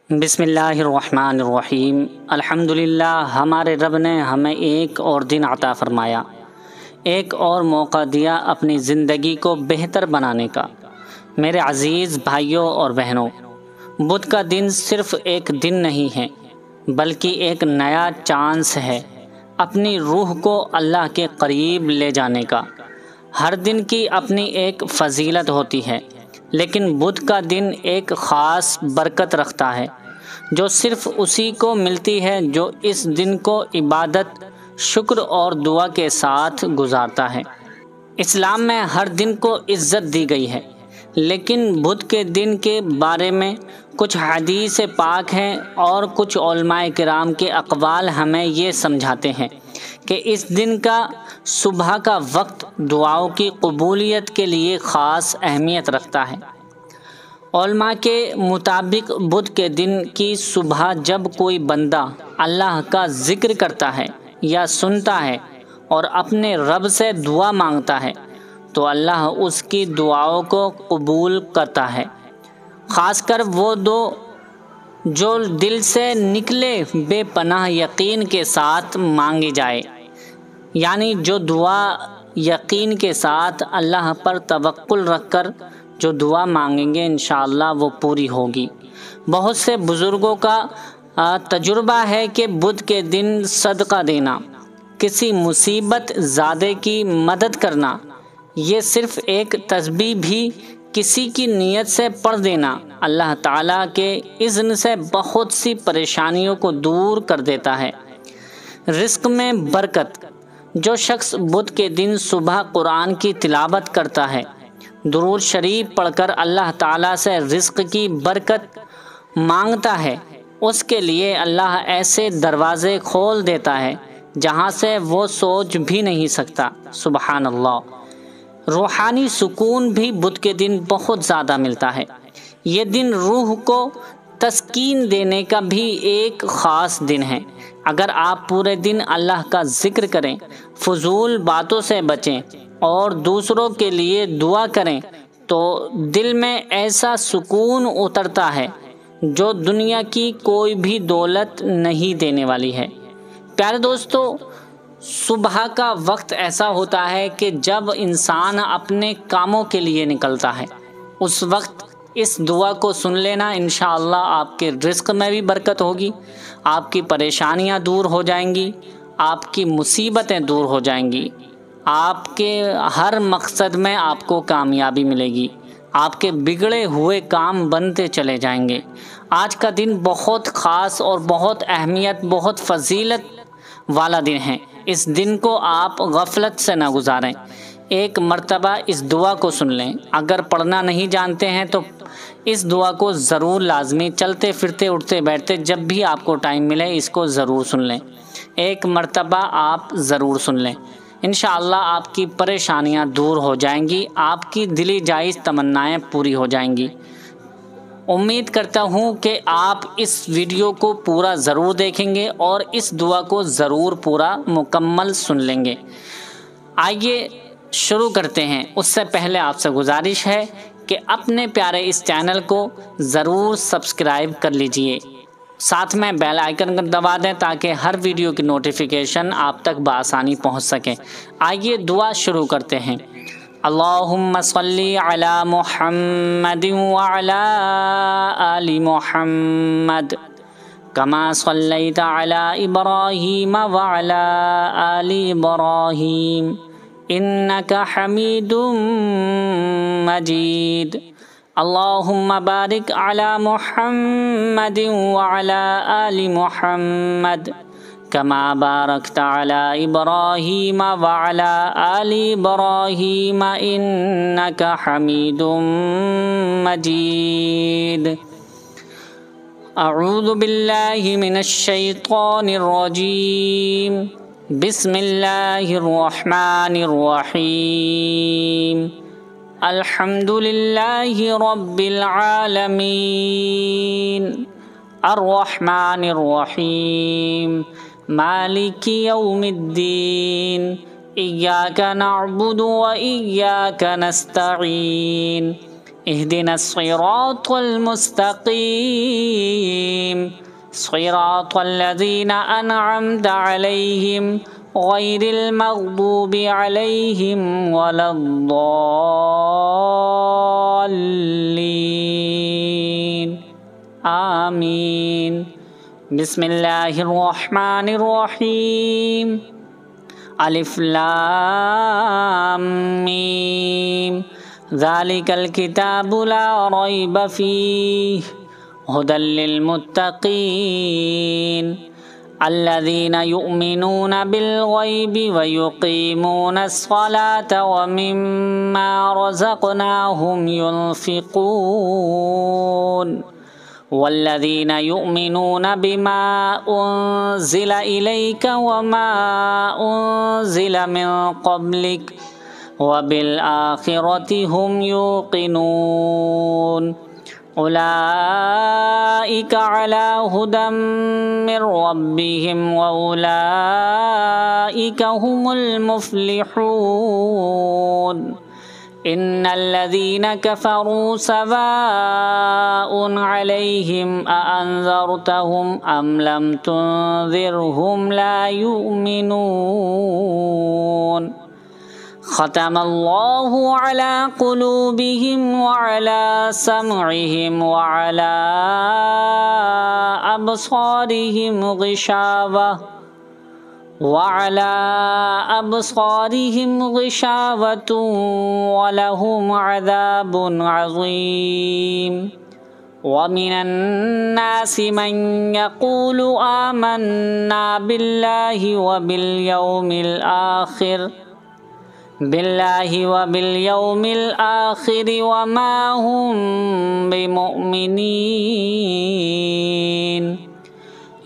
बिस्मिल्लाहिर्रहमानिर्रहीम। अल्हम्दुलिल्लाह, हमारे रब ने हमें एक और दिन अता फ़रमाया, एक और मौका दिया अपनी ज़िंदगी को बेहतर बनाने का। मेरे अज़ीज़ भाइयों और बहनों, बुध का दिन सिर्फ़ एक दिन नहीं है, बल्कि एक नया चांस है अपनी रूह को अल्लाह के करीब ले जाने का। हर दिन की अपनी एक फ़जीलत होती है, लेकिन बुध का दिन एक ख़ास बरकत रखता है जो सिर्फ़ उसी को मिलती है जो इस दिन को इबादत, शुक्र और दुआ के साथ गुजारता है। इस्लाम में हर दिन को इज़्ज़त दी गई है, लेकिन बुध के दिन के बारे में कुछ हदीस पाक हैं और कुछ उलमाए किराम के अक़वाल हमें ये समझाते हैं कि इस दिन का सुबह का वक्त दुआओं की कबूलियत के लिए ख़ास अहमियत रखता है। उलमा के मुताबिक बुध के दिन की सुबह जब कोई बंदा अल्लाह का ज़िक्र करता है या सुनता है और अपने रब से दुआ मांगता है तो अल्लाह उसकी दुआओं को कबूल करता है। ख़ासकर वो दो जो दिल से निकले बेपनाह यकीन के साथ मांगी जाए, यानी जो दुआ यकीन के साथ अल्लाह पर तवक्कुल रखकर जो दुआ मांगेंगे इंशाअल्लाह वो पूरी होगी। बहुत से बुज़ुर्गों का तजुर्बा है कि बुध के दिन सदका देना, किसी मुसीबत ज़ादे की मदद करना, ये सिर्फ़ एक तस्बीह भी किसी की नीयत से पढ़ देना अल्लाह ताला के इज़्न से बहुत सी परेशानियों को दूर कर देता है। रिज़्क़ में बरकत, जो शख्स बुध के दिन सुबह कुरान की तिलावत करता है, दुरूद शरीफ पढ़कर अल्लाह ताला से रिज़्क़ की बरकत मांगता है, उसके लिए अल्लाह ऐसे दरवाज़े खोल देता है जहाँ से वो सोच भी नहीं सकता। सुबहान अल्लाह। रूहानी सुकून भी बुध के दिन बहुत ज़्यादा मिलता है। ये दिन रूह को तस्कीन देने का भी एक ख़ास दिन है। अगर आप पूरे दिन अल्लाह का ज़िक्र करें, फ़ुज़ूल बातों से बचें और दूसरों के लिए दुआ करें तो दिल में ऐसा सुकून उतरता है जो दुनिया की कोई भी दौलत नहीं देने वाली है। प्यारे दोस्तों, सुबह का वक्त ऐसा होता है कि जब इंसान अपने कामों के लिए निकलता है, उस वक्त इस दुआ को सुन लेना, इंशाअल्लाह आपके रिज़्क़ में भी बरकत होगी, आपकी परेशानियां दूर हो जाएंगी, आपकी मुसीबतें दूर हो जाएंगी, आपके हर मकसद में आपको कामयाबी मिलेगी, आपके बिगड़े हुए काम बनते चले जाएंगे। आज का दिन बहुत ख़ास और बहुत अहमियत, बहुत फजीलत वाला दिन है। इस दिन को आप गफलत से ना गुजारें। एक मर्तबा इस दुआ को सुन लें। अगर पढ़ना नहीं जानते हैं तो इस दुआ को ज़रूर लाजमी चलते फिरते उठते बैठते जब भी आपको टाइम मिले इसको ज़रूर सुन लें। एक मर्तबा आप ज़रूर सुन लें, इंशाअल्लाह आपकी परेशानियां दूर हो जाएंगी, आपकी दिली जायज़ तमन्नाएं पूरी हो जाएंगी। उम्मीद करता हूं कि आप इस वीडियो को पूरा ज़रूर देखेंगे और इस दुआ को ज़रूर पूरा मुकम्मल सुन लेंगे। आइए शुरू करते हैं। उससे पहले आपसे गुजारिश है कि अपने प्यारे इस चैनल को ज़रूर सब्सक्राइब कर लीजिए, साथ में बेल आइकन दबा दें ताकि हर वीडियो की नोटिफिकेशन आप तक बआसानी पहुंच सके। आइए दुआ शुरू करते हैं। अल्लाहुम्मा सल्ली अला मुहम्मद व अला आलि मुहम्मद कमा सल्लैता अला इब्राहीम व अला आलि इब्राहीम इन्नका हमीदुम मजीद। अल्लाहुम्मा बारिक अला मुहम्मद व अला आलि मुहम्मद कमा बारकता अला इब्राहीम व अला आलि इब्राहीम इन्नका हमीदुम मजीद। अऊज़ु बिल्लाहि मिनश शैतानिर रजीम। बिस्मिल्लाहिर रहमानिर रहीम। अल्हम्दुलिल्लाहि रब्बिल आलमीन अर्रहमानिर रहीम मालिकी यौमिद्दीन इय्याका नअबुदु व इय्याका नस्तईन इहदिनस सिरातल मुस्तकीम सिरातल्लज़ीना अनअमता अलैहिम गैरिल मग़दूबि अलैहिम वलद्दाल्लीन। आमीन। बिस्मिल्लाहिर्रहमानिर्रहीम। अलिफ लाम मीम। ज़ालिकल किताबु ला रैब फ़ीह हुदल लिल मुत्तक़ीन अल्लज़ीना युमिनूना बिल गैबि व युक़ीमूनस सलाता व मिम्मा रज़क़नाहुम युनफ़िक़ून वल्लज़ीना युमिनूना बिमा उन्ज़िला इलैका व मा उन्ज़िला मिन क़ब्लिक व बिल आखिरति हुम युक़िनून उलाइका अला हुदम मिर रब्बिहिम व उलाइका हुमुल मुफ़्लिहून। इन्नल्लज़ीना कफ़रू सवाउन अलैहिम अअन्ज़रतहुम अम लम तुन्ज़िरहुम ला युमिनून। ख़तमल्लाहु अला क़ुलूबिहिम व अला समइहिम व अला अबसारिहिम ग़िशावह ग़िशावतुन व लहुम अज़ाबुन अज़ीम। व मिनन नासि मन यक़ूलु आमन्ना बिल्लाहि व बिल यौमिल आखिर व मा हुम बिमुमिनीन।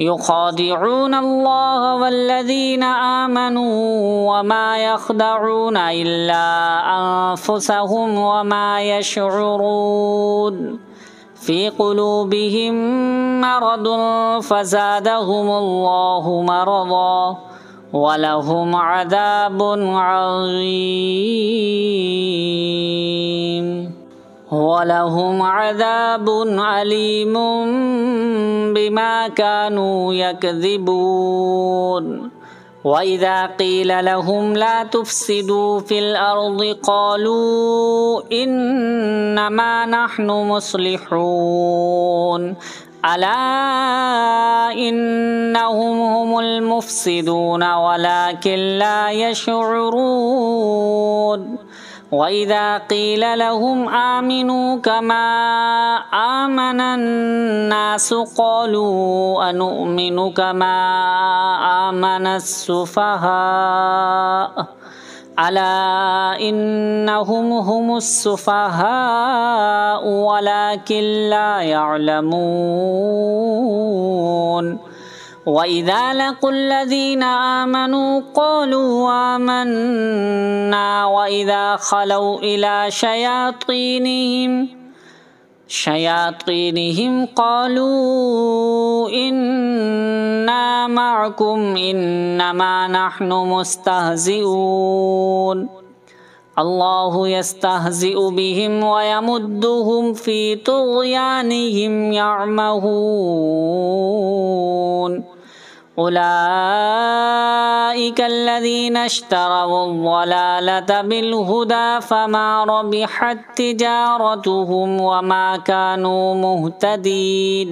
युख़ादिऊन अल्लाह वल्लज़ीना आमनू व मा यख़दऊन इल्ला अन्फुसहुम व मा यशऊरून। फ़ी क़ुलूबिहिम मरदुन फ़ज़ादहुमुल्लाहु मरदा वलहुम अज़ाबुन अज़ीम वलहुम अज़ाबुन अलीमुम बिमा कानू यकज़िबून। व इज़ा क़ील लहुम ला तुफ़्सिदू फ़िल अर्ज़ि क़ालू इन्नमा नहनु मुस्लिहून अला इन्नहुम हुमुल मुफ़्सिदून वलाकिन ला यशऊरून। व इज़ा क़ील लहुम आमिनू कमा आमनन नासु क़ालू अनुमिनु कमा आमनस सुफ़हा अला इन्नहुम हुमुस सुफ़हा वलाकिन ला यअलमून। व इज़ा लक़ुल्लज़ीना आमनू क़ालू आमन्ना व इज़ा ख़लौ इला शयातीनिहिम क़ालू इन्ना मअकुम इन्नमा नहनु मुस्तहज़िऊन। अल्लाहु यस्तहज़िउ बिहिम व यमुद्दुहुम फ़ी तुग़यानिहिम यअमहून। उलाइका अल्लज़ीना इश्तरवुज़्ज़लालता बिल्हुदा फ़मा रबिहत तिजारतुहुम व मा कानू मुहतदीन।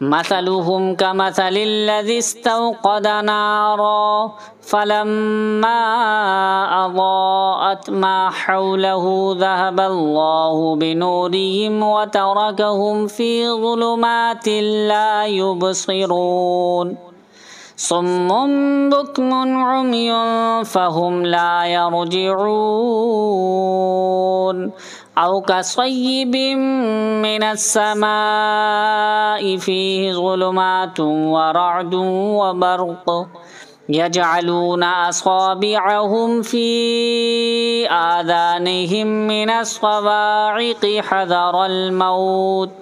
मसलुहुम कमसलिल्लज़ी इस्तवक़द नारा फ़लम्मा अज़ाअत मा हौलहु ज़हबल्लाहु बिनूरिहिम व तरकहुम फ़ी ज़ुलुमातिन ला युबसिरून। सुम्मुन बुक्मुन उम्युन फ़हुम ला यरजिऊन। औ कसय्यिबिम मिनस समाइ फ़ीहि ज़ुलुमातुन व रअदुन व बर्क़ यजअलूना असाबिअहुम फ़ी आज़ानिहिम मिनस सवाइक़ि हज़रल मौत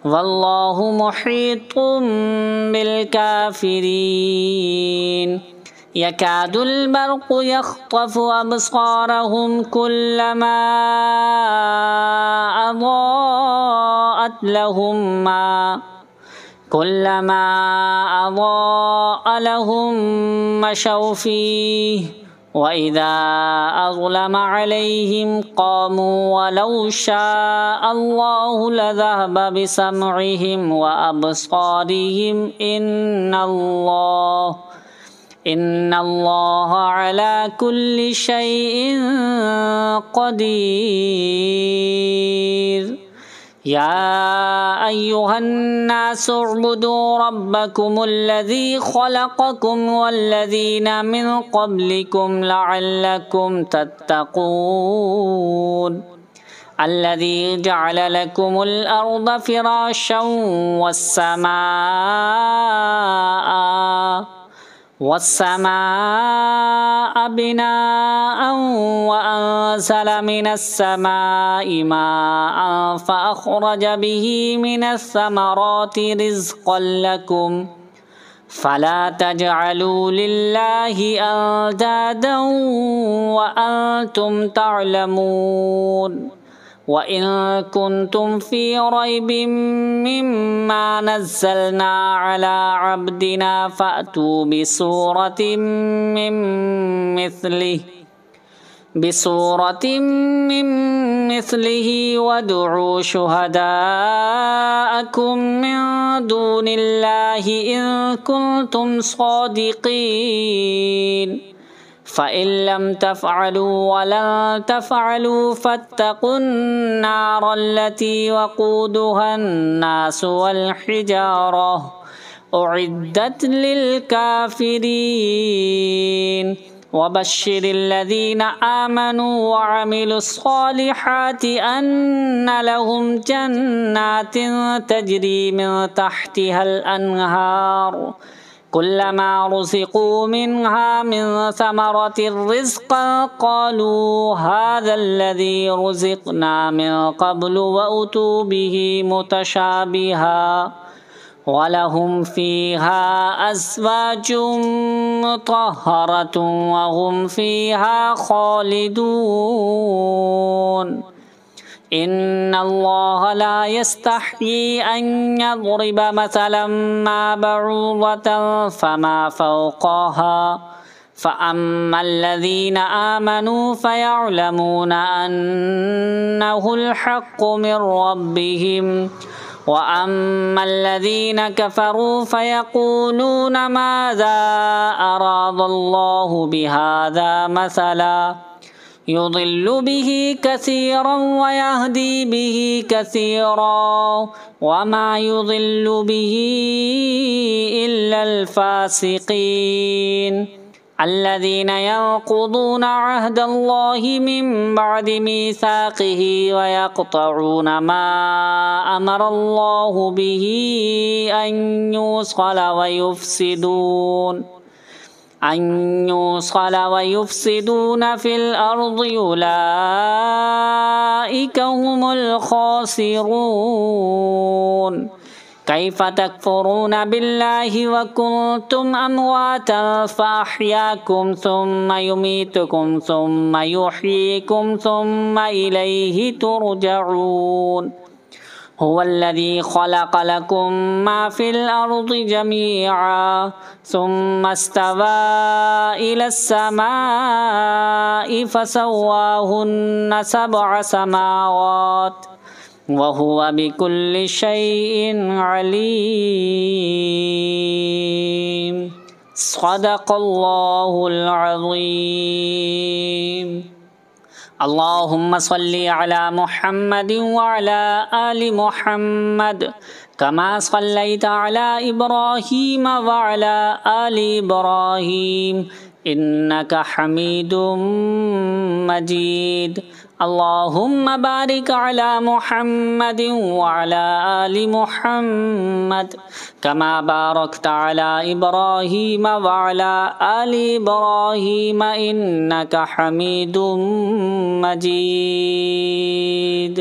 वल्लाहु मुहीतुम बिल काफ़िरीन। यकादुल बर्क़ु यख़्तफ़ु अब्सारहुम कुल्लमा अज़ाअत कुल्लमा अज़ाअ लहुम मशौ फीह व इज़ा अज़लम अलैहिम क़ामू वलौ शाअ अल्लाहु लज़हब बिसमइहिम व अबसारिहिम इन्नल्लाह अला कुल्लि शैइन क़दीर। या अय्युहन्नासु उअ्बुदू रब्बकुमुल्लज़ी ख़लक़कुम वल्लज़ीना मिन क़ब्लिकुम लअल्लकुम तत्तक़ून। अल्लज़ी जअल लकुमुल अर्द फ़िराशं वस्समाअ बिनाअन वअन्ज़ल मिनस्समाइ माअन फ़अख़रज बिही मिनस्समराति रिज़्क़न लकुम फ़ला तजअलू लिल्लाहि अंदादन वअन्तुम तअलमून। वइन कुन्तुम फ़ी रैबिम मिम्मा नज़्ज़लना अला अब्दिना फ़अतू बिसूरतिम मिन मिस्लिहि वदउ शुहदाअकुम मिन दूनिल्लाहि इन कुन्तुम सादिक़ीन। फ़इन लम तफ़अलू वलन तफ़अलू फ़त्तक़ुन्नार अल्लती वक़ूदुहन्नासु वल्हिजारह उइद्दत लिलकाफ़िरीन। वबश्शिरिल्लज़ीना आमनू वअमिलुस्सालिहाति अन्न लहुम जन्नातिन तजरी मिन तहतिहल अन्हार कुल्लमा रुज़िक़ू मिन्हा मिन समरतिर रिज़्क़न क़ालू हाज़ाल्लज़ी रुज़िक़ना मिन क़ब्लु वअतू बिही मुतशाबिहा वलहुम फ़ीहा अज़वाजुम मुतहहरतुन वहुम फ़ीहा ख़ालिदून। इन्नल्लाह ला यस्तह्यी अन यज़रिब मसलन मा बऊदतन फमा फ़ौक़हा फ़अम्मल्लज़ीना आमनू फ़यअलमून अन्नहुल हक़्क़ु मिन रब्बिहिम वअम्मल्लज़ीना कफ़रू फ़यक़ूलून माज़ा अरादल्लाहु बिहाज़ा मसला युदिल्लु बिही कसीरन वयहदी बिही कसीरा वमा युदिल्लु बिही इल्लल फ़ासिक़ीन। अल्लज़ीना यंक़ुदूना अहदल्लाहि मिन बअदि मीसाक़िही वयक़तऊना मा अमरल्लाहु बिही अन युफ़्सिदून फ़िल अर्दि उलाइका हुमुल ख़ासिरून। कैफ़ तकफ़ुरून बिल्लाहि व कुन्तुम अमवातन फ़अह्याकुम सुम्मा युमीतुकुम सुम्मा युह्यीकुम सुम्मा इलैहि तुरजऊन। हुवल्लज़ी ख़लक़ लकुम मा फ़िल अर्दि जमीअन सुम्मा इस्तवा इलस समाइ फ़सव्वाहुन्ना सबअ समावात वहुवा बिकुल्लि शैइन अलीम। सदक़ल्लाहुल अज़ीम। अल्लाहुम्मा सल्लि अला मुहम्मदिन व अला आलि मुहम्मद कमा सल्लैता अला इब्राहीम व अला आलि इब्राहीम इन्नका हमीदुम मजीद। अल्लाहुम्मा बारिक अला मुहम्मदिन व अला आलि मुहम्मद कमा बारकता अला इब्राहीम व अला आलि इब्राहीम इन्नका हमीदुम मजीद।